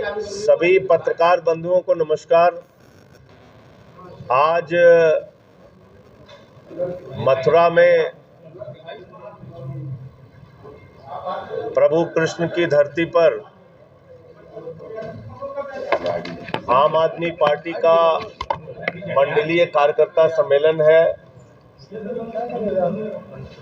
सभी पत्रकार बंधुओं को नमस्कार। आज मथुरा में प्रभु कृष्ण की धरती पर आम आदमी पार्टी का मंडलीय कार्यकर्ता सम्मेलन है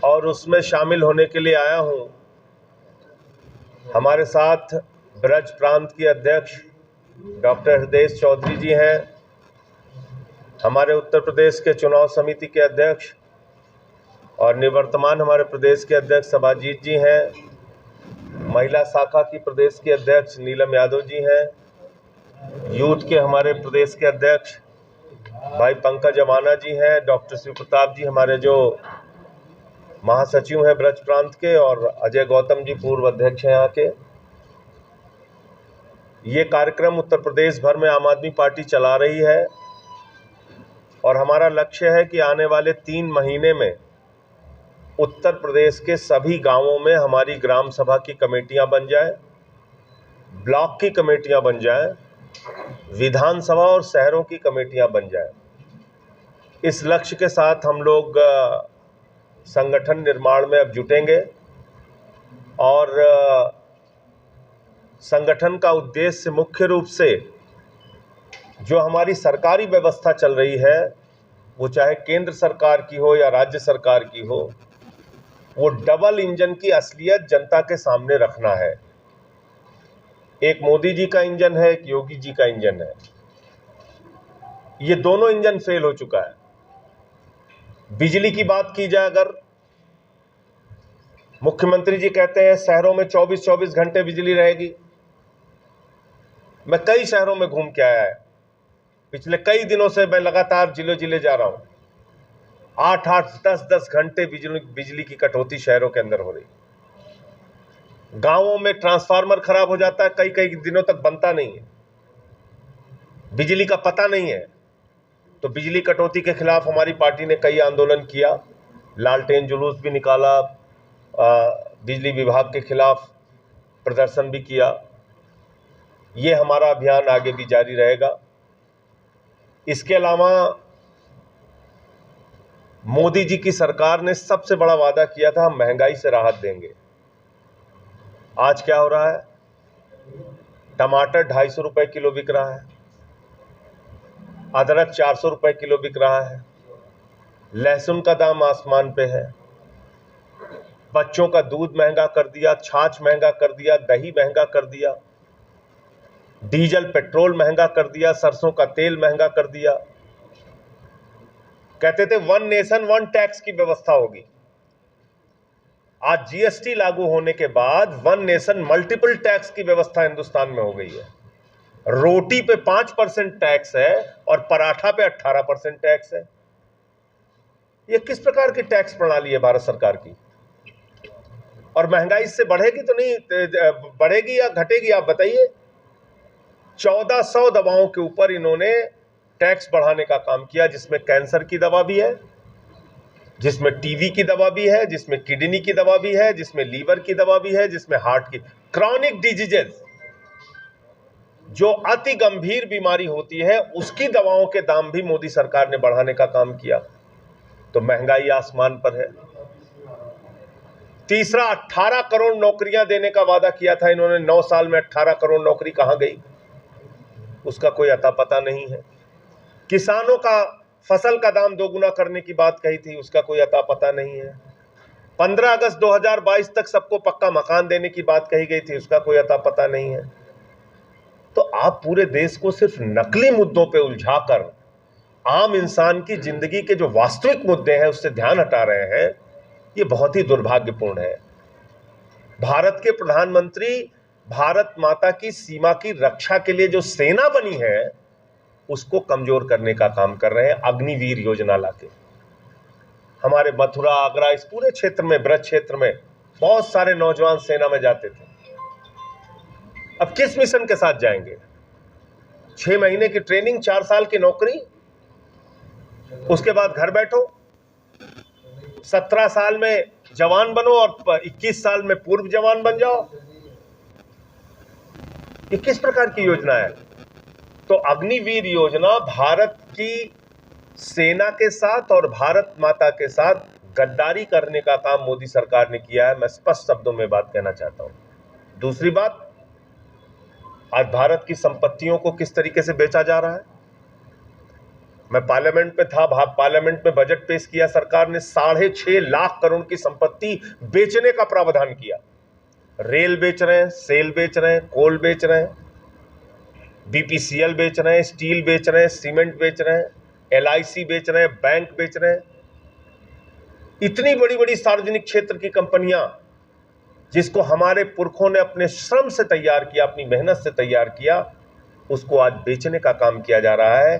और उसमें शामिल होने के लिए आया हूं। हमारे साथ ब्रज प्रांत के अध्यक्ष डॉक्टर हृदय चौधरी जी हैं, हमारे उत्तर प्रदेश के चुनाव समिति के अध्यक्ष और निवर्तमान हमारे प्रदेश के अध्यक्ष सभाजीत जी हैं, महिला शाखा की प्रदेश के अध्यक्ष नीलम यादव जी हैं, यूथ के हमारे प्रदेश के अध्यक्ष भाई पंकज अवाना जी हैं, डॉक्टर शिव प्रताप जी हमारे जो महासचिव हैं ब्रज प्रांत के, और अजय गौतम जी पूर्व अध्यक्ष हैं यहाँ के। ये कार्यक्रम उत्तर प्रदेश भर में आम आदमी पार्टी चला रही है और हमारा लक्ष्य है कि आने वाले 3 महीने में उत्तर प्रदेश के सभी गांवों में हमारी ग्राम सभा की कमेटियां बन जाए, ब्लॉक की कमेटियां बन जाए, विधानसभा और शहरों की कमेटियां बन जाए। इस लक्ष्य के साथ हम लोग संगठन निर्माण में अब जुटेंगे और संगठन का उद्देश्य मुख्य रूप से जो हमारी सरकारी व्यवस्था चल रही है, वो चाहे केंद्र सरकार की हो या राज्य सरकार की हो, वो डबल इंजन की असलियत जनता के सामने रखना है। एक मोदी जी का इंजन है, एक योगी जी का इंजन है। ये दोनों इंजन फेल हो चुका है। बिजली की बात की जाए, अगर मुख्यमंत्री जी कहते हैं शहरों में 24-24 घंटे बिजली रहेगी। मैं कई शहरों में घूम के आया है, पिछले कई दिनों से मैं लगातार जिले जिले जा रहा हूं। 8-8, 10-10 घंटे बिजली की कटौती शहरों के अंदर हो रही। गांवों में ट्रांसफार्मर खराब हो जाता है, कई कई दिनों तक बनता नहीं है, बिजली का पता नहीं है। तो बिजली कटौती के खिलाफ हमारी पार्टी ने कई आंदोलन किया, लालटेन जुलूस भी निकाला, बिजली विभाग के खिलाफ प्रदर्शन भी किया। ये हमारा अभियान आगे भी जारी रहेगा। इसके अलावा मोदी जी की सरकार ने सबसे बड़ा वादा किया था, हम महंगाई से राहत देंगे। आज क्या हो रहा है? टमाटर 250 रुपए किलो बिक रहा है, अदरक 400 रुपए किलो बिक रहा है, लहसुन का दाम आसमान पे है, बच्चों का दूध महंगा कर दिया, छाछ महंगा कर दिया, दही महंगा कर दिया, डीजल पेट्रोल महंगा कर दिया, सरसों का तेल महंगा कर दिया। कहते थे 1 नेशन 1 टैक्स की व्यवस्था होगी। आज जीएसटी लागू होने के बाद 1 नेशन मल्टीपल टैक्स की व्यवस्था हिंदुस्तान में हो गई है। रोटी पे 5% टैक्स है और पराठा पे 18% टैक्स है। यह किस प्रकार की टैक्स प्रणाली है भारत सरकार की? और महंगाई इससे बढ़ेगी तो नहीं, बढ़ेगी या घटेगी, आप बताइए। 1400 दवाओं के ऊपर इन्होंने टैक्स बढ़ाने का काम किया, जिसमें कैंसर की दवा भी है, जिसमें टीबी की दवा भी है, जिसमें किडनी की दवा भी है, जिसमें लीवर की दवा भी है, जिसमें हार्ट की, क्रॉनिक डिजीजेस जो अति गंभीर बीमारी होती है, उसकी दवाओं के दाम भी मोदी सरकार ने बढ़ाने का काम किया। तो महंगाई आसमान पर है। तीसरा, 18 करोड़ नौकरियां देने का वादा किया था इन्होंने। 9 साल में 18 करोड़ नौकरी कहां गई, उसका कोई अता पता नहीं है। किसानों का फसल का दाम दोगुना करने की बात कही थी, उसका कोई अता पता नहीं है। 15 अगस्त 2022 तक सबको पक्का मकान देने की बात कही गई थी, उसका कोई अता पता नहीं है। तो आप पूरे देश को सिर्फ नकली मुद्दों पे उलझाकर आम इंसान की जिंदगी के जो वास्तविक मुद्दे हैं उससे ध्यान हटा रहे हैं। ये बहुत ही दुर्भाग्यपूर्ण है। भारत के प्रधानमंत्री भारत माता की सीमा की रक्षा के लिए जो सेना बनी है, उसको कमजोर करने का काम कर रहे हैं अग्निवीर योजना लाके। हमारे मथुरा, आगरा, इस पूरे क्षेत्र में, ब्रज क्षेत्र में बहुत सारे नौजवान सेना में जाते थे। अब किस मिशन के साथ जाएंगे? 6 महीने की ट्रेनिंग, 4 साल की नौकरी, उसके बाद घर बैठो। 17 साल में जवान बनो और 21 साल में पूर्व जवान बन जाओ। ये किस प्रकार की योजना है? तो अग्निवीर योजना भारत की सेना के साथ और भारत माता के साथ गद्दारी करने का काम मोदी सरकार ने किया है। मैं स्पष्ट शब्दों में बात कहना चाहता हूं। दूसरी बात, आज भारत की संपत्तियों को किस तरीके से बेचा जा रहा है। मैं पार्लियामेंट में था, पार्लियामेंट में बजट पेश किया, सरकार ने 6.5 लाख करोड़ की संपत्ति बेचने का प्रावधान किया। रेल बेच रहे हैं, सेल बेच रहे हैं, कोल बेच रहे हैं, बीपीसीएल बेच रहे हैं, स्टील बेच रहे हैं, सीमेंट बेच रहे हैं, एलआईसी बेच रहे हैं, बैंक बेच रहे हैं। इतनी बड़ी बड़ी सार्वजनिक क्षेत्र की कंपनियां जिसको हमारे पुरखों ने अपने श्रम से तैयार किया, अपनी मेहनत से तैयार किया, उसको आज बेचने का काम किया जा रहा है।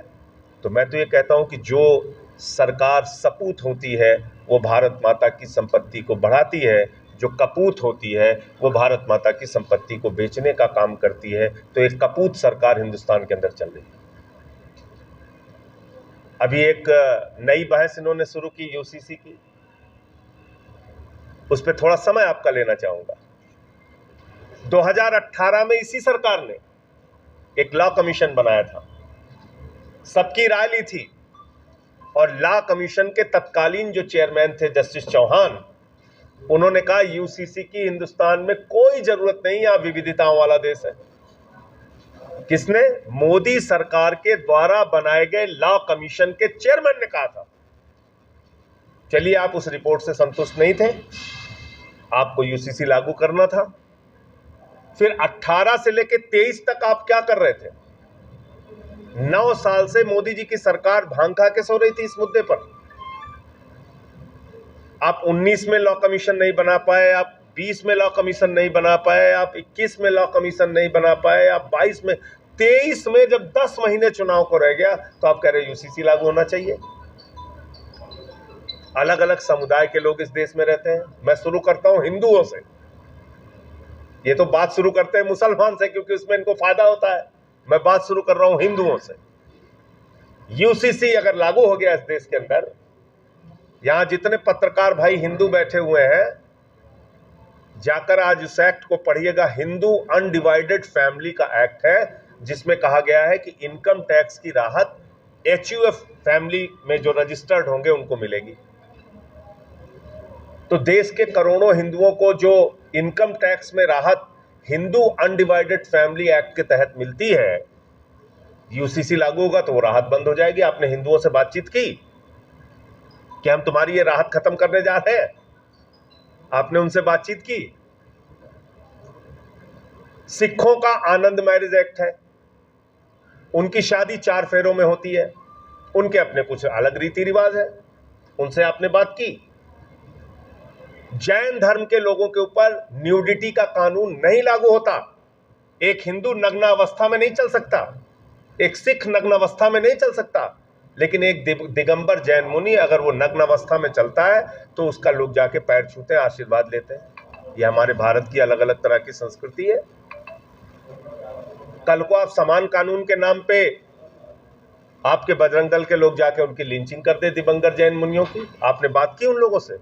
तो मैं तो ये कहता हूं कि जो सरकार सपूत होती है वो भारत माता की संपत्ति को बढ़ाती है, जो कपूत होती है वो भारत माता की संपत्ति को बेचने का काम करती है। तो एक कपूत सरकार हिंदुस्तान के अंदर चल रही है। अभी एक नई बहस इन्होंने शुरू की यूसीसी की, उस पर थोड़ा समय आपका लेना चाहूंगा। 2018 में इसी सरकार ने एक लॉ कमीशन बनाया था, सबकी राय ली थी, और लॉ कमीशन के तत्कालीन जो चेयरमैन थे जस्टिस चौहान, उन्होंने कहा यूसीसी की हिंदुस्तान में कोई जरूरत नहीं, यहां विविधताओं वाला देश है। किसने? मोदी सरकार के द्वारा बनाए गए लॉ कमीशन के चेयरमैन ने कहा था। चलिए, आप उस रिपोर्ट से संतुष्ट नहीं थे, आपको यूसीसी लागू करना था। फिर 18 से लेकर 23 तक आप क्या कर रहे थे? 9 साल से मोदी जी की सरकार भांग खा के सो रही थी इस मुद्दे पर। आप 19 में लॉ कमीशन नहीं बना पाए, आप 20 में लॉ कमीशन नहीं बना पाए, आप 21 में लॉ कमीशन नहीं बना पाए, आप 22 में, 23 में जब 10 महीने चुनाव को रह गया तो आप कह रहे यूसीसी लागू होना चाहिए। अलग अलग समुदाय के लोग इस देश में रहते हैं। मैं शुरू करता हूं हिंदुओं से, ये तो बात शुरू करते हैं मुसलमान से क्योंकि उसमें इनको फायदा होता है। मैं बात शुरू कर रहा हूं हिंदुओं से। यूसीसी अगर लागू हो गया इस देश के अंदर, यहां जितने पत्रकार भाई हिंदू बैठे हुए हैं, जाकर आज उस एक्ट को पढ़िएगा। हिंदू अनडिवाइडेड फैमिली का एक्ट है, जिसमें कहा गया है कि इनकम टैक्स की राहत एचयूएफ फैमिली में जो रजिस्टर्ड होंगे उनको मिलेगी। तो देश के करोड़ों हिंदुओं को जो इनकम टैक्स में राहत हिंदू अनडिवाइडेड फैमिली एक्ट के तहत मिलती है, यूसीसी लागू होगा तो वो राहत बंद हो जाएगी। आपने हिंदुओं से बातचीत की कि हम तुम्हारी ये राहत खत्म करने जा रहे हैं? आपने उनसे बातचीत की? सिखों का आनंद मैरिज एक्ट है, उनकी शादी 4 फेरों में होती है, उनके अपने कुछ अलग रीति रिवाज है, उनसे आपने बात की? जैन धर्म के लोगों के ऊपर न्यूडिटी का कानून नहीं लागू होता। एक हिंदू नग्नावस्था में नहीं चल सकता, एक सिख नग्नावस्था में नहीं चल सकता, लेकिन एक दिगंबर जैन मुनि अगर वो नग्नावस्था में चलता है तो उसका लोग जाके पैर छूते हैं, आशीर्वाद लेते हैं। ये हमारे भारत की अलग अलग तरह की संस्कृति है। कल को आप समान कानून के नाम पे आपके बजरंग दल के लोग जाके उनकी लिंचिंग कर दे दिगंबर जैन मुनियों की। आपने बात की उन लोगों से?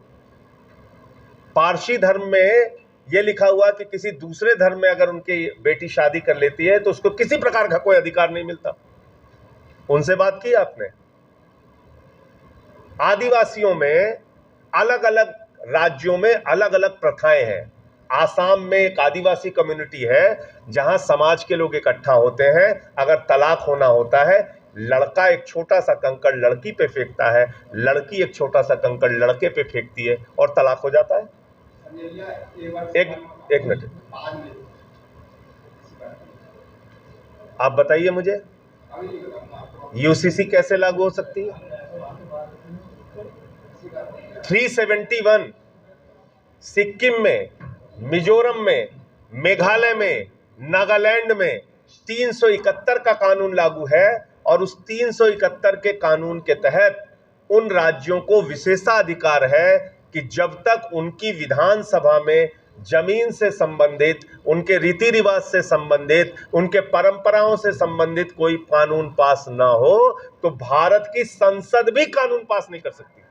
पारसी धर्म में यह लिखा हुआ कि किसी दूसरे धर्म में अगर उनकी बेटी शादी कर लेती है तो उसको किसी प्रकार का कोई अधिकार नहीं मिलता। उनसे बात की आपने? आदिवासियों में अलग अलग राज्यों में अलग अलग प्रथाएं हैं। आसाम में एक आदिवासी कम्युनिटी है जहां समाज के लोग इकट्ठा होते हैं। अगर तलाक होना होता है, लड़का एक छोटा सा कंकड़ लड़की पे फेंकता है, लड़की एक छोटा सा कंकड़ लड़के पे फेंकती है और तलाक हो जाता है। एक मिनट, आप बताइए मुझे, यूसीसी कैसे लागू हो सकती है? 371 सिक्किम में, मिजोरम में, मेघालय में, नागालैंड में 371 का कानून लागू है, और उस 371 के कानून के तहत उन राज्यों को विशेषाधिकार है कि जब तक उनकी विधानसभा में जमीन से संबंधित, उनके रीति रिवाज से संबंधित, उनके परंपराओं से संबंधित कोई कानून पास ना हो, तो भारत की संसद भी कानून पास नहीं कर सकती।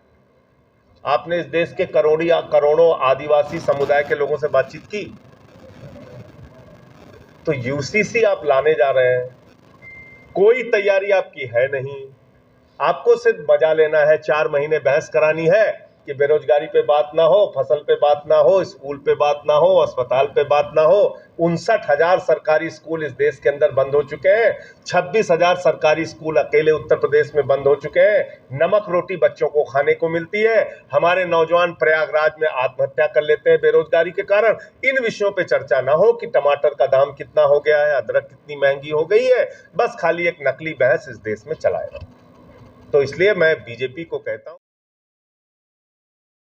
आपने इस देश के करोड़ों आदिवासी समुदाय के लोगों से बातचीत की? तो यूसीसी आप लाने जा रहे हैं, कोई तैयारी आपकी है नहीं, आपको सिर्फ मजा लेना है, 4 महीने बहस करानी है कि बेरोजगारी पे बात ना हो, फसल पे बात ना हो, स्कूल पे बात ना हो, अस्पताल पे बात ना हो। 59,000 सरकारी स्कूल इस देश के अंदर बंद हो चुके हैं, 26,000 सरकारी स्कूल अकेले उत्तर प्रदेश में बंद हो चुके हैं। नमक रोटी बच्चों को खाने को मिलती है, हमारे नौजवान प्रयागराज में आत्महत्या कर लेते हैं बेरोजगारी के कारण। इन विषयों पे चर्चा ना हो कि टमाटर का दाम कितना हो गया है, अदरक कितनी महंगी हो गई है, बस खाली एक नकली बहस इस देश में चलाएगा। तो इसलिए मैं बीजेपी को कहता हूं